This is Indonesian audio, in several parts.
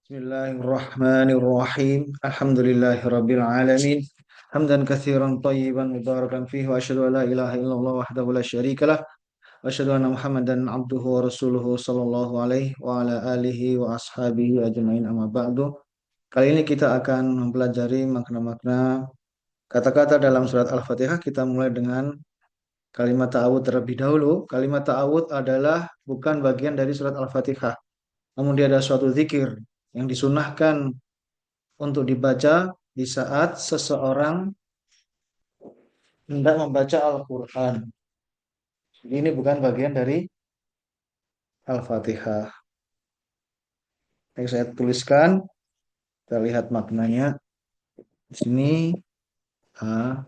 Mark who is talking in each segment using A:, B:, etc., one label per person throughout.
A: Bismillahirrahmanirrahim. Alhamdulillahirabbil alamin. Hamdan katsiran thayyiban mubarakan fihi wa asyhadu an la ilaha illallah wahdahu la syarikalah wa asyhadu anna Muhammadan abduhu wa rasuluhu sallallahu alaihi wa ala alihi wa ashabihi ajmain amma ba'du. Kali ini kita akan mempelajari makna-makna kata-kata dalam surat Al-Fatihah. Kita mulai dengan kalimat ta'awudz terlebih dahulu. Kalimat ta'awudz adalah bukan bagian dari surat Al-Fatihah, namun dia ada suatu zikir yang disunahkan untuk dibaca di saat seseorang hendak membaca Al-Quran. Ini bukan bagian dari Al-Fatihah. Yang saya tuliskan, kita lihat maknanya di sini. A,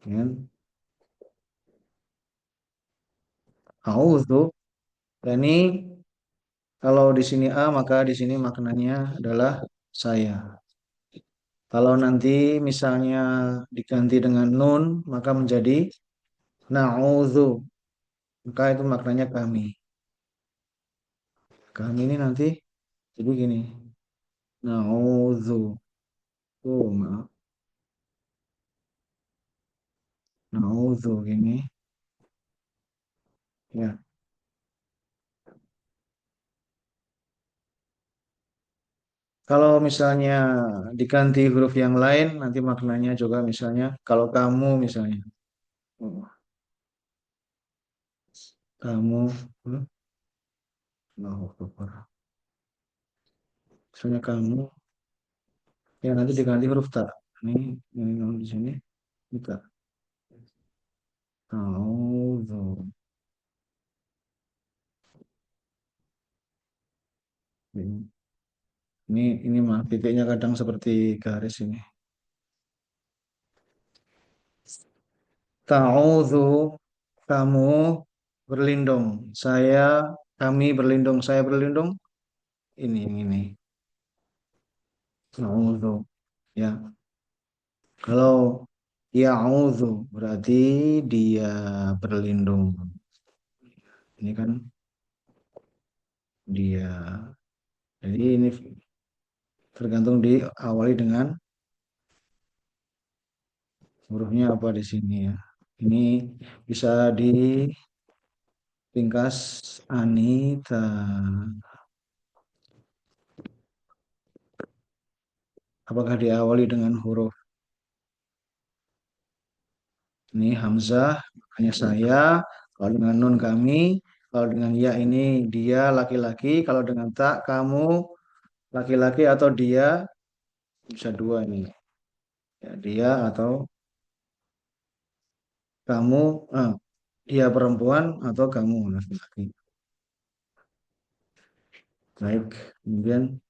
A: dengan A'udzu. Dan ini kalau di sini A, maka di sini maknanya adalah saya. Kalau nanti misalnya diganti dengan nun, maka menjadi na'udzu. Maka itu maknanya kami. Kami ini nanti jadi gini. Na'udzu. Oh, maaf. Na'udzu gini. Ya. Kalau misalnya diganti huruf yang lain, nanti maknanya juga misalnya kalau kamu misalnya. Oh, kamu. Allahu Akbar. Misalnya kamu. Ya nanti diganti huruf ta. Ini di sini. Ini ta. Na'udzu. Ini mah titiknya kadang seperti garis ini. Ta'udzu, kamu berlindung. Kami berlindung. Saya berlindung. Ini yang ini. Ta'udzu. Ya. Kalau ya'udzu berarti dia berlindung. Ini kan dia. Jadi ini tergantung diawali dengan hurufnya apa di sini ya. Ini bisa diringkas Anita. Apakah diawali dengan huruf ini Hamzah, makanya saya. Kalau dengan nun kami. Kalau dengan ya ini dia laki-laki. Kalau dengan tak kamu laki-laki atau dia, bisa dua ini. Ya, dia atau kamu, dia perempuan atau kamu laki-laki. Baik, kemudian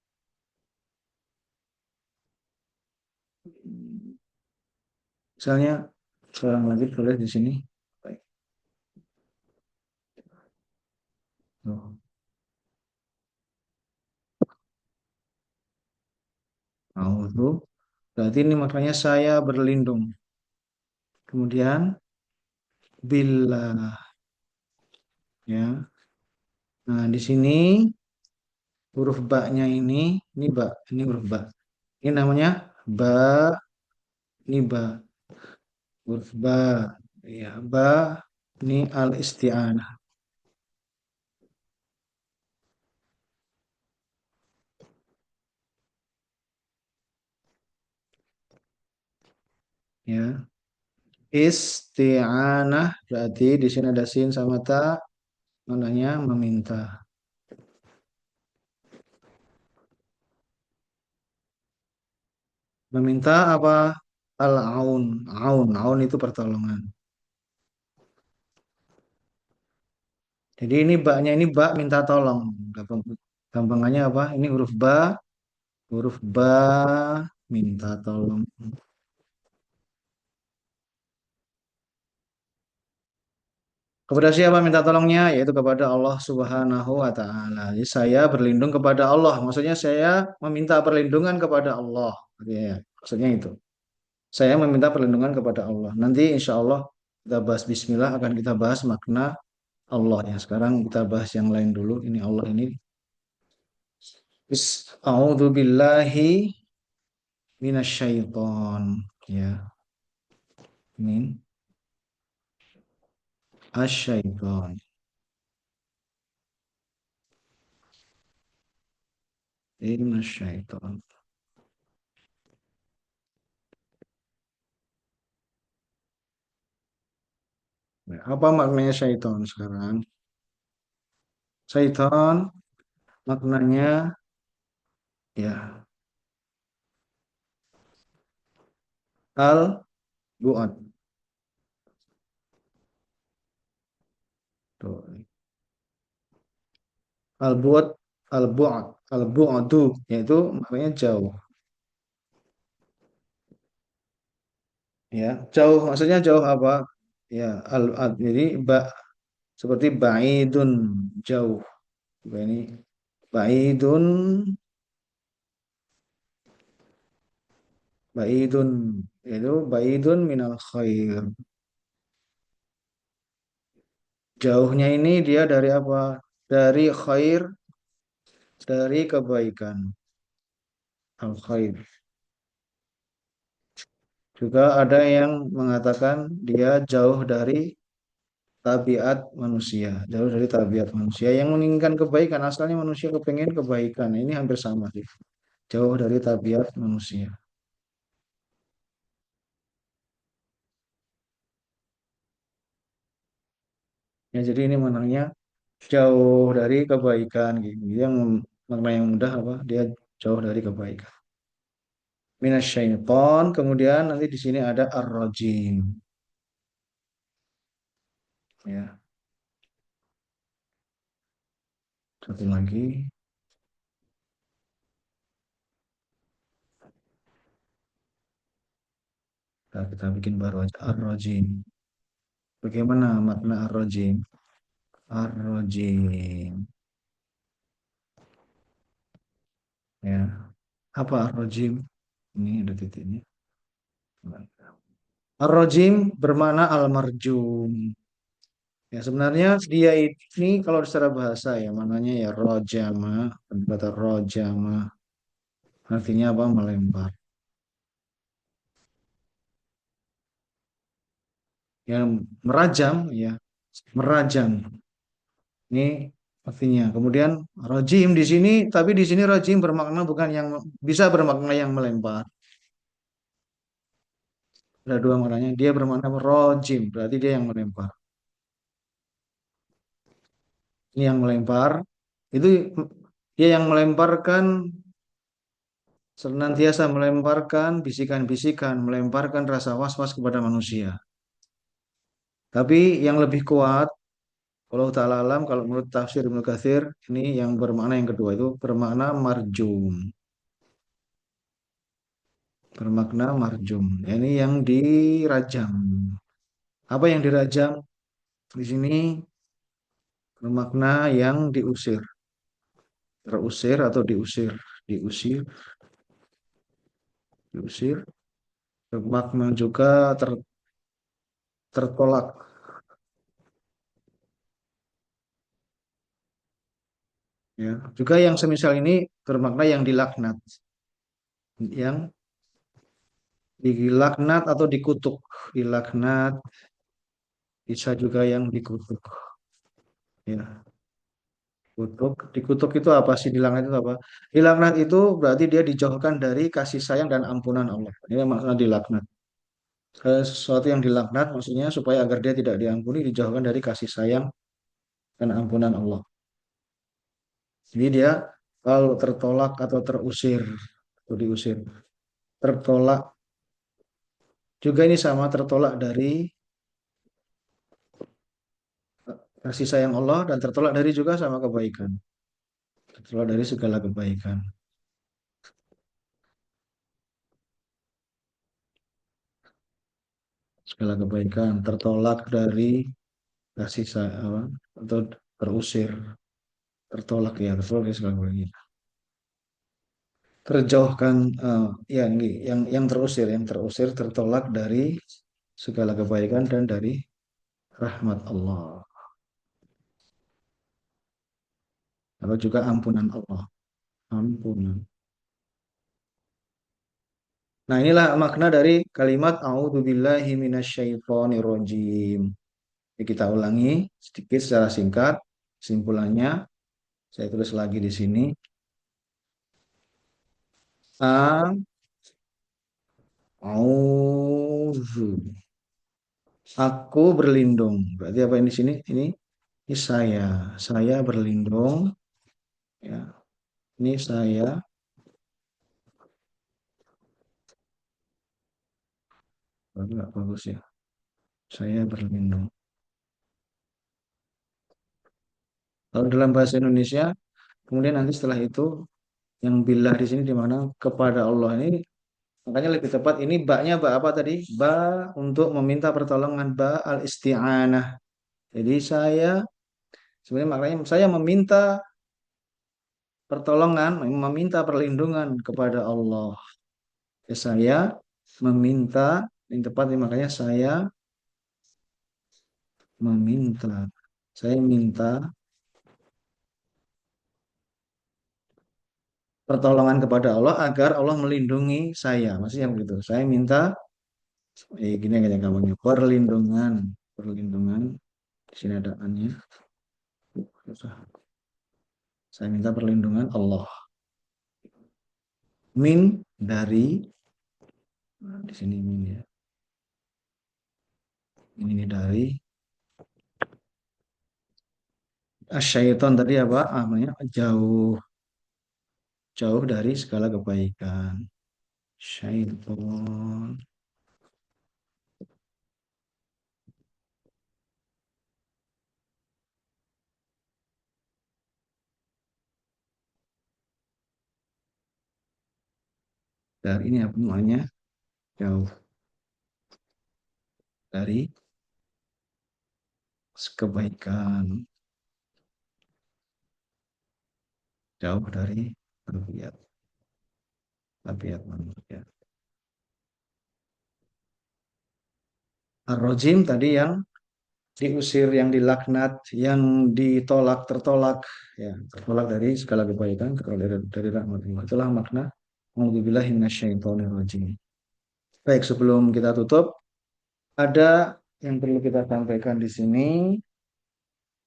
A: misalnya seorang lagi tulis di sini. Baik. Oh, auzu. Berarti ini maknanya saya berlindung. Kemudian bila, ya. Nah, di sini huruf ba-nya ini ba, ini huruf ba. Ini namanya ba, ini ba, huruf ba. Ya, ba ini al-isti'anah. Ya, isti'anah berarti di sini ada sin sama ta, maknanya meminta. Meminta apa? Al-aun. Aun, aun itu pertolongan. Jadi ini baknya ini bak minta tolong. Gampang, gampangannya apa? Ini huruf ba minta tolong. Kepada siapa minta tolongnya? Yaitu kepada Allah Subhanahu wa Ta'ala. Jadi saya berlindung kepada Allah. Maksudnya saya meminta perlindungan kepada Allah. Ya, maksudnya itu. Saya meminta perlindungan kepada Allah. Nanti insya Allah kita bahas Bismillah, akan kita bahas makna Allah ya. Sekarang kita bahas yang lain dulu. Ini Allah ini. A'udzu billahi minasyaiton. Ya, min asyaiton. Minasyaiton. Nah, apa maknanya syaiton sekarang? Syaiton maknanya ya al buat. Tuh. Al buat, al bu'du yaitu maknanya jauh. Ya, jauh maksudnya jauh apa? Ya, jadi seperti ba'idun jauh. Ini ba'idun ba'idun itu ba'idun minal khair. Jauhnya ini dia dari apa? Dari khair, dari kebaikan. Al khair. Juga ada yang mengatakan dia jauh dari tabiat manusia, jauh dari tabiat manusia yang menginginkan kebaikan. Asalnya manusia kepengen kebaikan. Ini hampir sama sih. Jauh dari tabiat manusia. Ya, jadi ini maknanya jauh dari kebaikan gitu. Yang makna yang mudah apa? Dia jauh dari kebaikan. Minasyaiton, kemudian nanti di sini ada ar-rajim. Ya, satu lagi. Nah, kita bikin baru aja ar-rajim. Bagaimana makna ar-rajim? Ar-rajim. Ya, apa ar-rajim? Ini ada titiknya. Ar-rajim bermakna al-marjum. Ya, sebenarnya dia ini kalau secara bahasa ya, maknanya ya rojama, kata rojama, artinya apa? Melempar. Yang merajam, ya, merajam. Ini artinya. Kemudian rojim di sini, tapi di sini rojim bermakna bukan yang bisa bermakna yang melempar. Ada dua maknanya. Dia bermakna rojim, berarti dia yang melempar. Ini yang melempar, itu dia yang melemparkan, senantiasa melemparkan bisikan-bisikan, melemparkan rasa was-was kepada manusia. Tapi yang lebih kuat, kalau ta'ala alam, kalau menurut tafsir Ibnu Katsir, ini yang bermakna yang kedua itu bermakna marjum. Bermakna marjum. Ini yang dirajam. Apa yang dirajam? Di sini bermakna yang diusir. Terusir atau diusir. Diusir, diusir. Bermakna juga tertolak. Ya. Juga yang semisal ini bermakna yang dilaknat. Yang dilaknat atau dikutuk. Dilaknat bisa juga yang dikutuk. Ya. Kutuk, dikutuk itu apa sih? Dilaknat itu apa? Dilaknat itu berarti dia dijauhkan dari kasih sayang dan ampunan Allah. Ini maksudnya dilaknat. Sesuatu yang dilaknat maksudnya supaya agar dia tidak diampuni, dijauhkan dari kasih sayang dan ampunan Allah. Jadi dia kalau tertolak atau terusir atau diusir, tertolak juga ini sama tertolak dari kasih sayang Allah dan tertolak dari juga sama kebaikan. Tertolak dari segala kebaikan. Segala kebaikan tertolak dari kasih sayang atau terusir, tertolak ya, tertolak dari segala kebaikan. Terjauhkan ya ini yang terusir tertolak dari segala kebaikan dan dari rahmat Allah atau juga ampunan Allah. Ampunan. Nah, inilah makna dari kalimat a'udzubillahi minasyaitonirrajim. Jadi kita ulangi sedikit secara singkat kesimpulannya. Saya tulis lagi di sini. A auzu. Aku berlindung. Berarti apa ini di sini? Ini saya. Saya berlindung. Ya, ini saya. Nggak bagus ya. Saya berlindung. Kalau dalam bahasa Indonesia, kemudian nanti setelah itu yang billah di sini di mana kepada Allah ini, makanya lebih tepat ini ba-nya ba apa tadi? Ba untuk meminta pertolongan, ba al-isti'anah. Jadi saya sebenarnya maknanya saya meminta pertolongan, meminta perlindungan kepada Allah. Ya, saya meminta, yang tepat ini makanya saya meminta. Saya minta pertolongan kepada Allah agar Allah melindungi saya. Maksudnya begitu. Saya minta gini aja gampangnya. Perlindungan, perlindungan. Di sini ada annya. Susah. Saya minta perlindungan Allah. Min dari di sini min ya. Ini dari syaitan tadi apa? Namanya jauh, jauh dari segala kebaikan. Syaitan. Dari ini apa namanya? Jauh dari kebaikan, jauh dari tabiat, tabiat manusia. Ar-Rajim tadi yang diusir, yang dilaknat, yang ditolak, tertolak, ya, tertolak dari segala kebaikan, tertolak dari rahmat Allah. Itulah makna A'udzubillahi minasyaitonirrajim. Baik, sebelum kita tutup, ada yang perlu kita sampaikan di sini.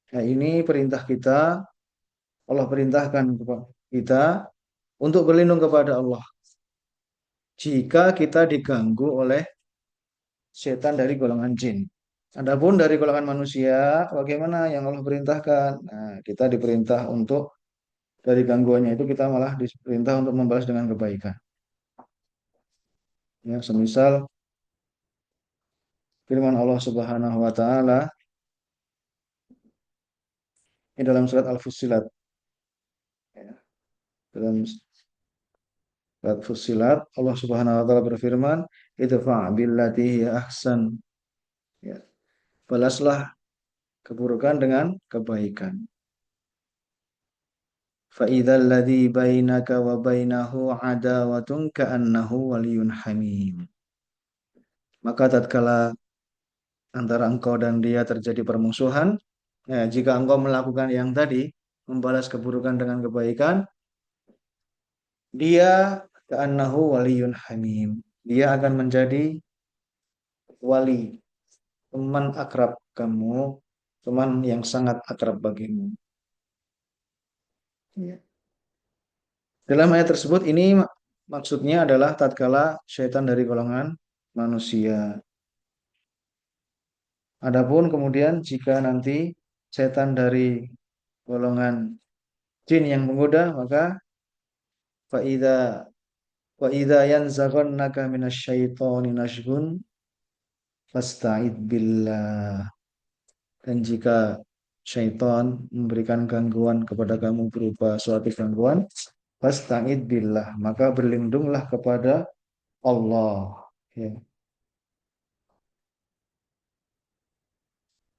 A: Ya, ini perintah kita, Allah perintahkan kepada kita untuk berlindung kepada Allah jika kita diganggu oleh setan dari golongan jin. Adapun dari golongan manusia, bagaimana yang Allah perintahkan? Nah, kita diperintah untuk dari gangguannya itu kita malah diperintah untuk membalas dengan kebaikan. Ya, semisal firman Allah Subhanahu wa taala di dalam surat Al-Fussilat, ya, dalam surat Fussilat Allah Subhanahu wa taala berfirman, "Idfa' billati hiya ahsan." Ya, balaslah keburukan dengan kebaikan. فَإِذَا الَّذِي بَيْنَكَ وَبَيْنَهُ عَدَاوَةٌ كَأَنَّهُ وَلِيٌّ حَمِيمٌ. Maka tatkala antara engkau dan dia terjadi permusuhan, ya, jika engkau melakukan yang tadi, membalas keburukan dengan kebaikan, dia ka'annahu waliyun hamim. Dia akan menjadi wali, teman akrab kamu, teman yang sangat akrab bagimu. Ya. Dalam ayat tersebut ini maksudnya adalah tatkala syaitan dari golongan manusia. Adapun kemudian jika nanti setan dari golongan jin yang menggoda, maka faida faida yanzaghannaka minasyaitoni nazghun fasta'id billah. Dan jika syaitan memberikan gangguan kepada kamu berupa suatu gangguan, fasta'id billah, maka berlindunglah kepada Allah. Ya.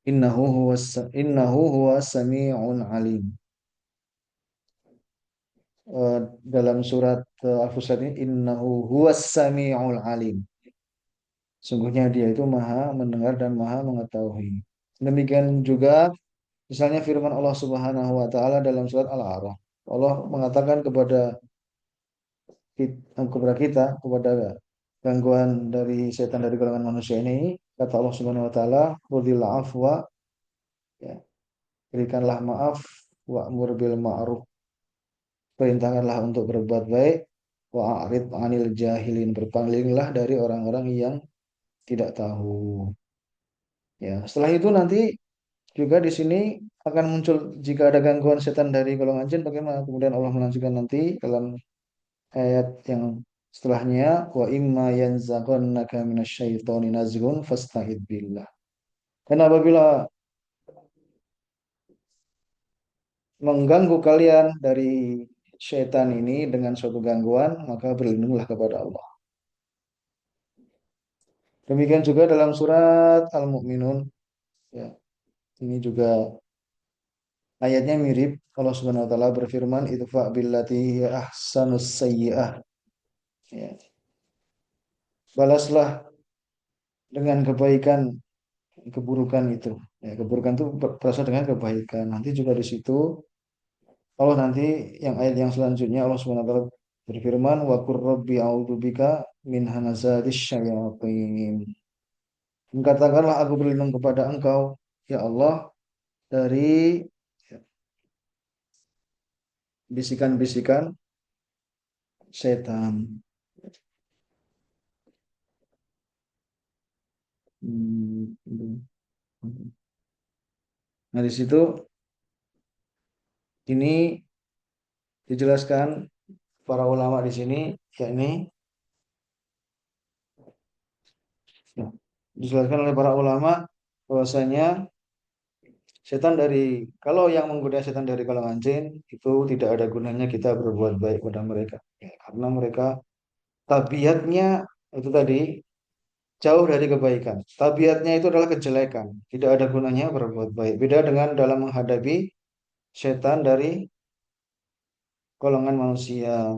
A: Innahu huwas sami'un alim. Dalam surat Al-Fusilat ini innahu huwas sami'ul alim. Sungguhnya dia itu maha mendengar dan maha mengetahui. Demikian juga misalnya firman Allah Subhanahu wa taala dalam surat Al-A'raf. Allah mengatakan kepada kita, kepada gangguan dari setan dari golongan manusia ini, kata Allah Subhanahu wa taala, "Khudhil afwa", ya, berikanlah maaf, wa'mur bil ma'ruf, perintahkanlah untuk berbuat baik, wa'arid 'anil jahilin, berpalinglah dari orang-orang yang tidak tahu. Ya, setelah itu nanti juga di sini akan muncul jika ada gangguan setan dari golongan jin bagaimana. Kemudian Allah melanjutkan nanti dalam ayat yang setelahnya, wa imma yanzaghannaka minasyaitoni nazghun fasta'id billah. Dan apabila mengganggu kalian dari syaitan ini dengan suatu gangguan, maka berlindunglah kepada Allah. Demikian juga dalam surat Al-Mu'minun, ya, ini juga ayatnya mirip. Allah Subhanahu wa taala berfirman, "Idfa billati hiya ahsanus sayyi'ah." Ya, balaslah dengan kebaikan keburukan itu. Ya, keburukan itu berasal dengan kebaikan. Nanti juga di situ Allah nanti yang ayat yang selanjutnya Allah Subhanahu wa taala berfirman, "Wa qur rabbi a'udzubika min hamazatis syayatin." Dan katakanlah aku berlindung kepada Engkau, ya Allah, dari bisikan-bisikan setan. Hmm, Nah, di situ ini dijelaskan para ulama di sini, yakni, ya, dijelaskan oleh para ulama bahwasanya setan dari kalau yang menggoda setan dari kalangan jin itu tidak ada gunanya kita berbuat baik pada mereka. Ya, karena mereka tabiatnya itu tadi jauh dari kebaikan. Tabiatnya itu adalah kejelekan. Tidak ada gunanya berbuat baik. Beda dengan dalam menghadapi setan dari golongan manusia.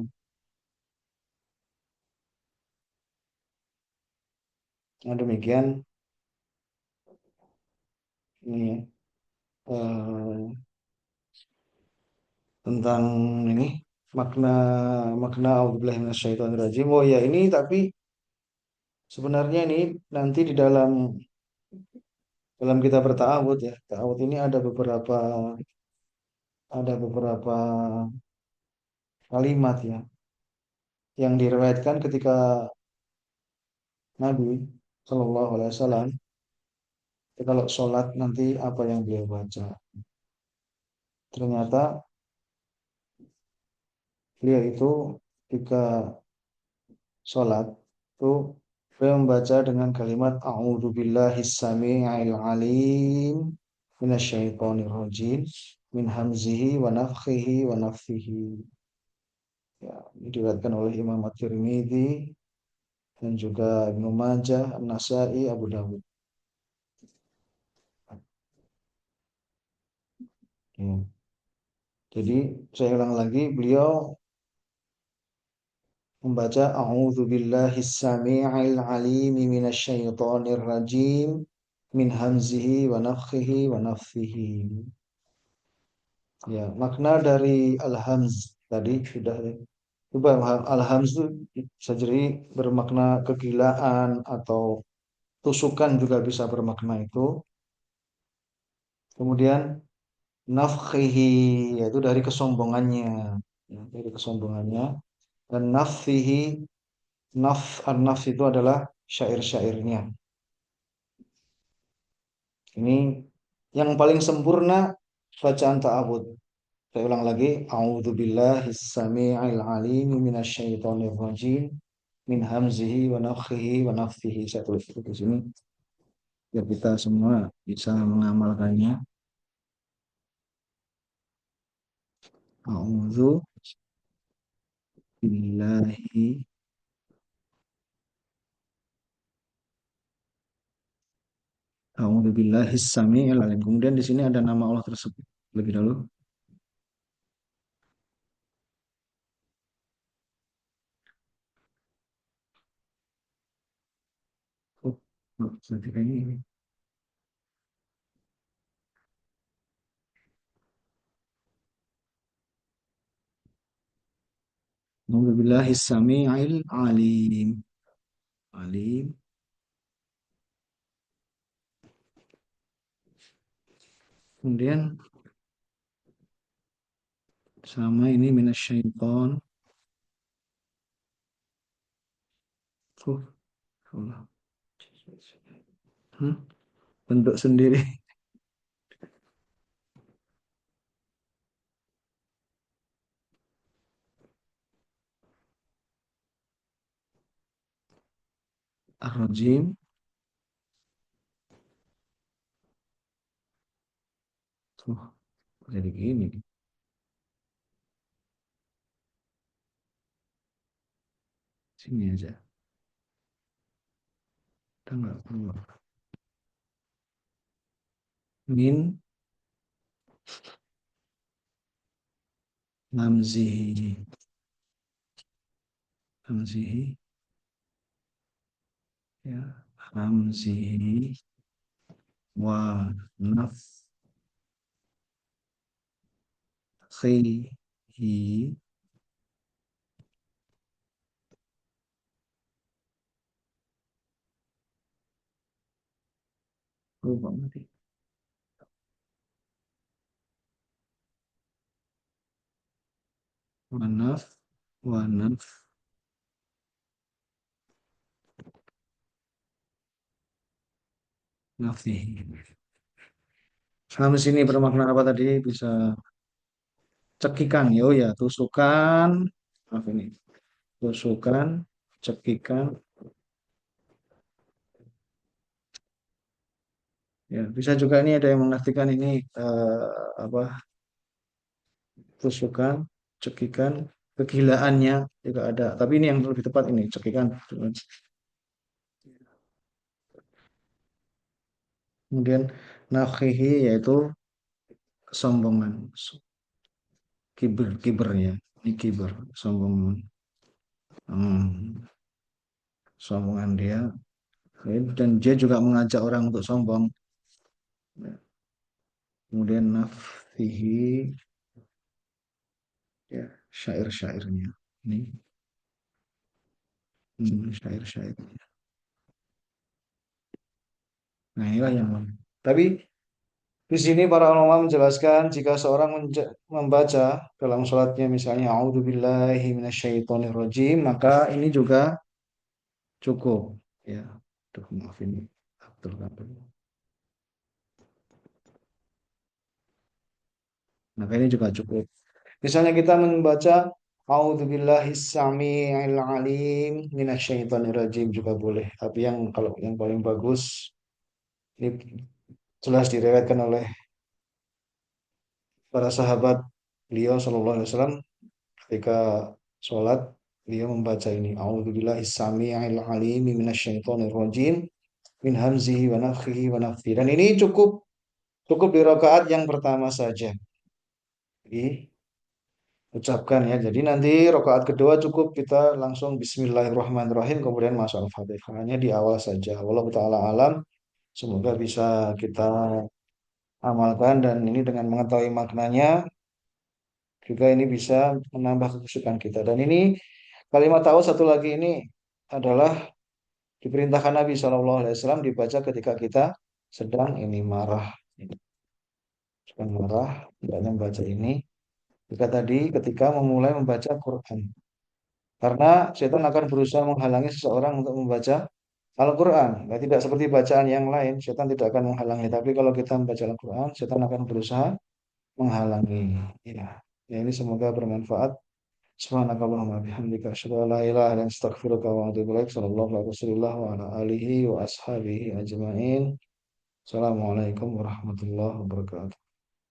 A: Nah, demikian ini, tentang ini makna makna auzubillahi minasyaitonirrajim. Oh ya, ini tapi sebenarnya ini nanti di dalam kita bertawud, ya. Ta'awud ini ada beberapa kalimat, ya, yang diriwayatkan ketika Nabi Shallallahu Alaihi Wasallam kalau sholat nanti apa yang beliau baca. Ternyata beliau itu ketika sholat itu beliau membaca dengan kalimat A'udzu billahis samii'il 'alim minasyaitonir rajim min hamzihi wa nafthihi wa nafthihi. Ya, ini diriwayatkan oleh Imam At-Tirmidzi dan juga Ibnu Majah, An-Nasa'i, Abu Dawud. Ya. Jadi saya ulang lagi, beliau membaca A'udzu billahis samii'il 'alim minasyaitonir rajim min hamzihi wa nafthihi wa nafthihi. Ya, makna dari al-hamz tadi sudah, ya. Coba al-hamz itu bisa jadi bermakna kegilaan atau tusukan juga bisa bermakna itu. Kemudian nafkhihi yaitu dari kesombongannya, ya, dari kesombongannya. Dan nafsihi, an-nafs itu adalah syair-syairnya. Ini yang paling sempurna bacaan ta'awud. Saya ulang lagi, a'udzubillahis samii'il 'alim minasyaitonir rajim min hamzihi wa nafthihi wa nafthihi. Saya tulis itu di sini biar kita semua bisa mengamalkannya. A'udzu billahi A'udzubillahis samii'il 'alim. Kemudian di sini ada nama Allah tersebut lebih dahulu. Oh, berarti kayaknya ini. A'udzubillahi samiil alim. Alim. Kemudian sama ini minasyaiton. Tuh, Allah. Hmm, bentuk sendiri. Ar-Rajim. Tuh, jadi gini. Sini aja. Kita nggak perlu. Min lamzihi. Lamzihi. Ya. Lamzihi. Wa nafkhihi. Lupa nanti. Wa naf. Wa naf. Nafsihi. Hams ini bermakna apa tadi? Bisa cekikan. Ya, oh ya, tusukan. Maaf ini. Tusukan, cekikan. Ya, bisa juga ini ada yang mengartikan ini apa? Tusukan, cekikan, kegilaannya juga ada. Tapi ini yang lebih tepat ini, cekikan. Kemudian nafkhihi yaitu kesombongan, kibernya. Ini kiber, sombongan. Hmm, sombongan dia. Dan dia juga mengajak orang untuk sombong. Kemudian nafsihi, ya, syair-syairnya. Ini syair-syairnya. Nah, inilah yang tapi di sini para ulama menjelaskan jika seorang membaca dalam sholatnya misalnya A'udzubillahi minasyaitonirrajim, maka ini juga cukup. Ya, tuh maaf ini. Betul, betul. Maka ini juga cukup. Misalnya kita membaca A'udzubillahis-sami'il alim minasyaitonirrajim juga boleh. Tapi yang kalau yang paling bagus ini jelas diriwayatkan oleh para sahabat beliau Shallallahu Alaihi Wasallam ketika sholat beliau membaca ini A'udzubillahis-sami'il alim minasyaitonirrajim min hamzihi wa nafthihi wa nafthihi. Dan ini cukup cukup di rakaat yang pertama saja. Jadi ucapkan ya. Jadi nanti rokaat kedua cukup kita langsung Bismillahirrahmanirrahim kemudian masuk Al-Fatihah. Hanya di awal saja. Wallahu taala alam. Semoga bisa kita amalkan dan ini dengan mengetahui maknanya juga ini bisa menambah kekusukan kita. Dan ini kalimat tahu satu lagi ini adalah diperintahkan Nabi SAW dibaca ketika kita sedang ini marah. Sedang marah, hendaknya membaca ini. Jika tadi ketika memulai membaca Quran. Karena setan akan berusaha menghalangi seseorang untuk membaca Al-Quran. Nah, tidak seperti bacaan yang lain, setan tidak akan menghalangi. Tapi kalau kita membaca Al-Quran, setan akan berusaha menghalangi. Ya, ya ini semoga bermanfaat. Subhanakallahumma bihamdika asyhadu an la ilaha illa anta astaghfiruka wa atubu ilaik. Sallallahu alaihi wasallam wa ala alihi wa ashabihi ajma'in. Assalamualaikum warahmatullahi wabarakatuh.